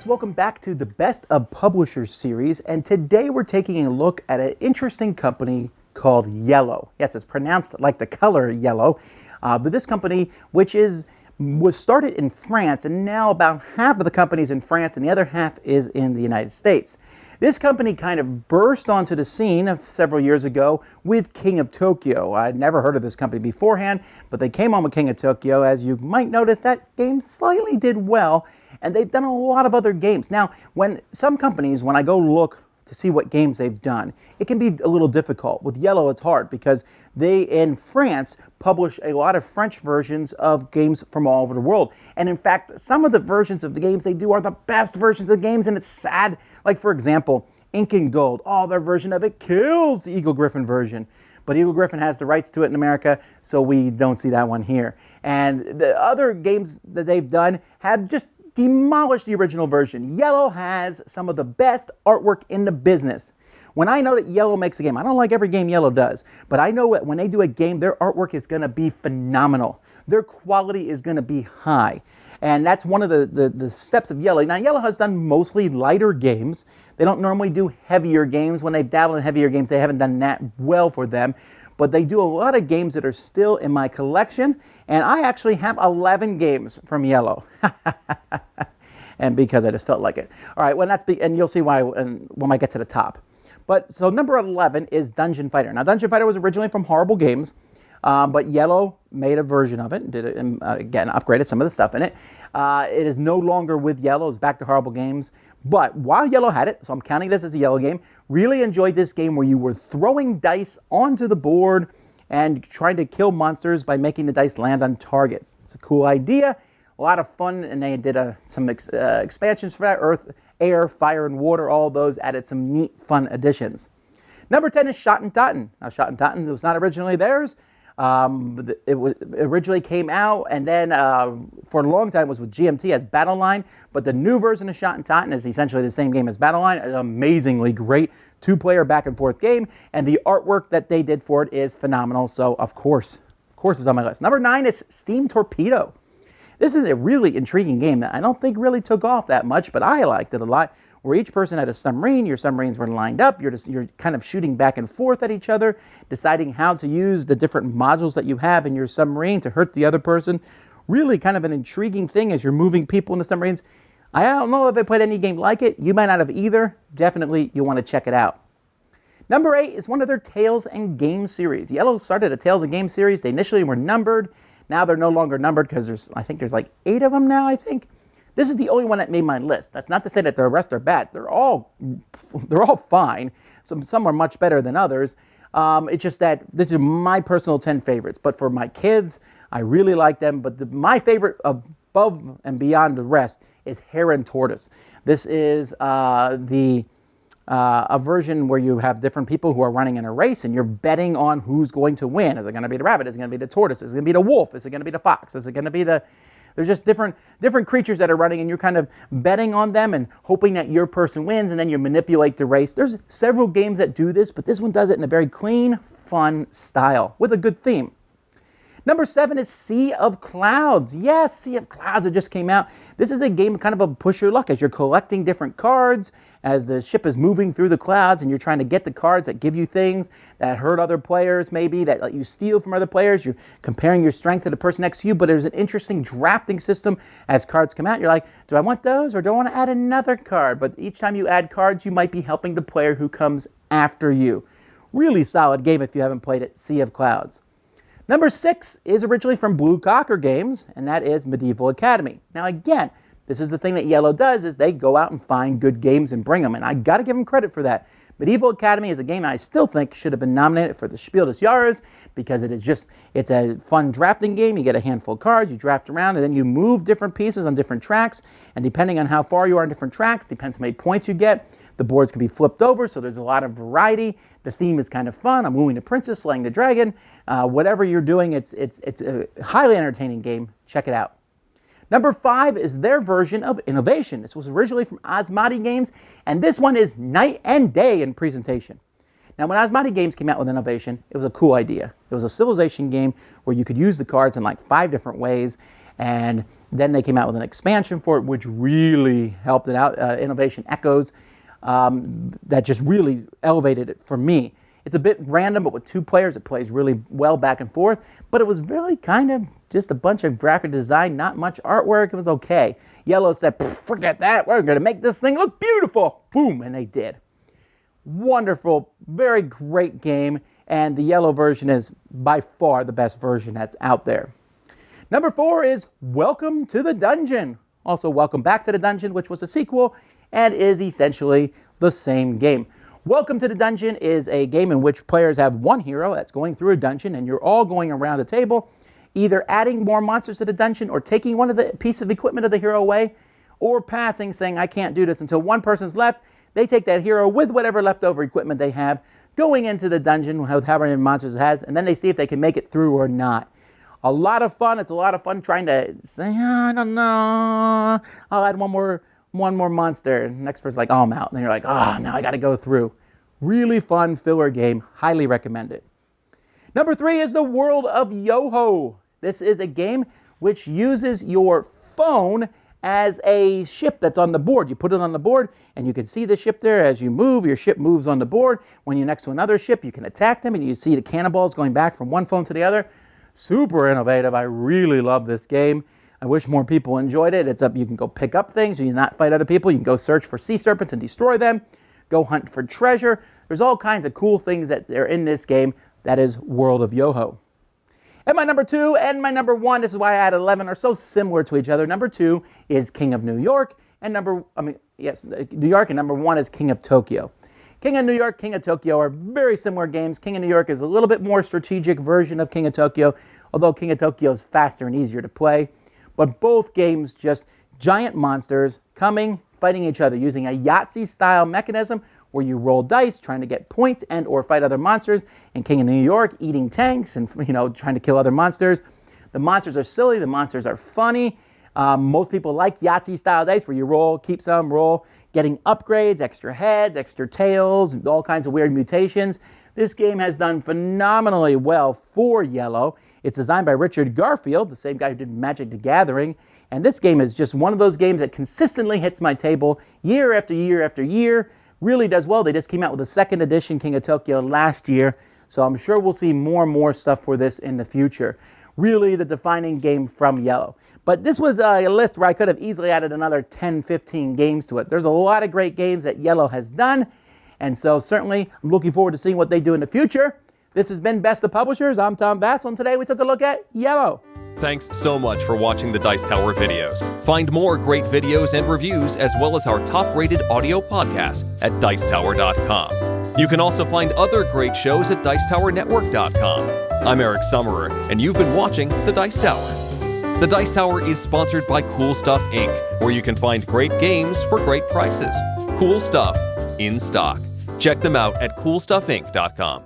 folks, welcome back to the Best of Publishers series, and today we're taking a look at an interesting company called Iello. Yes, it's pronounced like the color yellow, but this company, which was started in France, and now about half of the company is in France and the other half is in the United States. This company kind of burst onto the scene several years ago with King of Tokyo. I'd never heard of this company beforehand, but they came on with King of Tokyo. As you might notice, that game slightly did well, and they've done a lot of other games. Now, when I go look to see what games they've done, it can be a little difficult. With Iello, it's hard because they, in France, publish a lot of French versions of games from all over the world. And in fact, some of the versions of the games they do are the best versions of games, and it's sad. Like, for example, Ink and Gold. Oh, their version of it kills the Eagle Gryphon version. But Eagle Gryphon has the rights to it in America, so we don't see that one here. And the other games that they've done have just demolished the original version. Iello has some of the best artwork in the business. When I know that Iello makes a game, I don't like every game Iello does, but I know that when they do a game, their artwork is going to be phenomenal. Their quality is going to be high. And that's one of the steps of Iello. Now, Iello has done mostly lighter games. They don't normally do heavier games. When they've dabbled in heavier games, they haven't done that well for them. But they do a lot of games that are still in my collection, and I actually have 11 games from Iello. And because I just felt like it. All right, well, and you'll see why when I get to the top. But so number 11 is Dungeon Fighter. Now, Dungeon Fighter was originally from Horrible Games, but Iello made a version of it, did it, and again, upgraded some of the stuff in it. It is no longer with Iello. It's back to Horrible Games. But while Iello had it, so I'm counting this as a Iello game, really enjoyed this game where you were throwing dice onto the board and trying to kill monsters by making the dice land on targets. It's a cool idea, a lot of fun, and they did some expansions for that. Earth, Air, Fire, and Water, all those added some neat, fun additions. Number 10 is Shot and Totten. Now, Shot and Totten was not originally theirs. It originally came out, and then for a long time was with GMT as Battle Line, but the new version of Shot and Totten is essentially the same game as Battle Line. An amazingly great two-player back-and-forth game, and the artwork that they did for it is phenomenal, so of course it's on my list. Number 9 is Steam Torpedo. This is a really intriguing game that I don't think really took off that much, but I liked it a lot, where each person had a submarine. Your submarines were lined up. You're kind of shooting back and forth at each other, deciding how to use the different modules that you have in your submarine to hurt the other person. Really kind of an intriguing thing as you're moving people in the submarines. I don't know if I played any game like it. You might not have either. Definitely, you want to check it out. Number 8 is one of their Tales and Games series. Iello started a Tales and Games series. They initially were numbered. Now they're no longer numbered because I think there's like 8 of them now, I think. This is the only one that made my list. That's not to say that the rest are bad. They're all fine. Some are much better than others. It's just that this is my personal 10 favorites. But for my kids, I really like them. But my favorite above and beyond the rest is Hare and Tortoise. This is a version where you have different people who are running in a race, and you're betting on who's going to win. Is it going to be the rabbit? Is it going to be the tortoise? Is it going to be the wolf? Is it going to be the fox? Is it going to be There's just different creatures that are running, and you're kind of betting on them and hoping that your person wins, and then you manipulate the race. There's several games that do this, but this one does it in a very clean, fun style with a good theme. Number 7 is Sea of Clouds. Yes, Sea of Clouds, it just came out. This is a game kind of a push your luck as you're collecting different cards, as the ship is moving through the clouds, and you're trying to get the cards that give you things that hurt other players, maybe, that let you steal from other players. You're comparing your strength to the person next to you, but there's an interesting drafting system as cards come out. You're like, do I want those, or do I want to add another card? But each time you add cards, you might be helping the player who comes after you. Really solid game if you haven't played it, Sea of Clouds. Number 6 is originally from Blue Cocker Games, and that is Medieval Academy. Now again, this is the thing that Iello does, is they go out and find good games and bring them, and I got to give them credit for that. Medieval Academy is a game I still think should have been nominated for the Spiel des Jahres, because it's a fun drafting game. You get a handful of cards, you draft around, and then you move different pieces on different tracks, and depending on how far you are on different tracks, depends how many points you get. The boards can be flipped over, so there's a lot of variety. The theme is kind of fun. I'm wooing the princess, slaying the dragon. Whatever you're doing, it's a highly entertaining game. Check it out. Number 5 is their version of Innovation. This was originally from Asmati Games, and this one is night and day in presentation. Now, when Asmati Games came out with Innovation, it was a cool idea. It was a civilization game where you could use the cards in like 5 different ways, and then they came out with an expansion for it, which really helped it out. Innovation Echoes, that just really elevated it for me. It's a bit random, but with 2 players, it plays really well back and forth. But it was really kind of just a bunch of graphic design, not much artwork. It was okay. Iello said, forget that. We're going to make this thing look beautiful. Boom, and they did. Wonderful, very great game. And the Iello version is by far the best version that's out there. Number 4 is Welcome to the Dungeon. Also, Welcome Back to the Dungeon, which was a sequel and is essentially the same game. Welcome to the Dungeon is a game in which players have one hero that's going through a dungeon, and you're all going around a table, either adding more monsters to the dungeon or taking one of the pieces of equipment of the hero away, or passing, saying, I can't do this, until one person's left. They take that hero with whatever leftover equipment they have, going into the dungeon with however many monsters it has, and then they see if they can make it through or not. A lot of fun. It's a lot of fun trying to say, I don't know, I'll add one more monster. Next person's like, oh, I'm out. And then you're like, now I got to go through. Really fun filler game. Highly recommend it. Number 3 is the World of Yoho. This is a game which uses your phone as a ship that's on the board. You put it on the board, and you can see the ship there. As you move, your ship moves on the board. When you're next to another ship, you can attack them, and you see the cannonballs going back from one phone to the other. Super innovative. I really love this game. I wish more people enjoyed it. You can go pick up things. You can not fight other people. You can go search for sea serpents and destroy them. Go hunt for treasure. There's all kinds of cool things that are in this game. That is World of Yoho. And my number 2 and my number 1, this is why I had 11, are so similar to each other. Number 2 is King of New York, and New York, and number 1 is King of Tokyo. King of New York, King of Tokyo are very similar games. King of New York is a little bit more strategic version of King of Tokyo, although King of Tokyo is faster and easier to play. But both games, just giant monsters coming, fighting each other using a Yahtzee-style mechanism where you roll dice trying to get points and or fight other monsters. In King of New York, eating tanks and trying to kill other monsters. The monsters are silly. The monsters are funny. Most people like Yahtzee-style dice where you roll, keep some, roll, getting upgrades, extra heads, extra tails, all kinds of weird mutations. This game has done phenomenally well for Iello. It's designed by Richard Garfield, the same guy who did Magic the Gathering. And this game is just one of those games that consistently hits my table year after year after year. Really does well. They just came out with a 2nd edition King of Tokyo last year. So I'm sure we'll see more and more stuff for this in the future. Really the defining game from Iello. But this was a list where I could have easily added another 10, 15 games to it. There's a lot of great games that Iello has done. And so certainly I'm looking forward to seeing what they do in the future. This has been Best of Publishers. I'm Tom Vasel, and today we took a look at Iello. Thanks so much for watching the Dice Tower videos. Find more great videos and reviews, as well as our top-rated audio podcast at Dicetower.com. You can also find other great shows at Dicetowernetwork.com. I'm Eric Summerer, and you've been watching The Dice Tower. The Dice Tower is sponsored by Cool Stuff Inc., where you can find great games for great prices. Cool stuff in stock. Check them out at CoolStuffInc.com.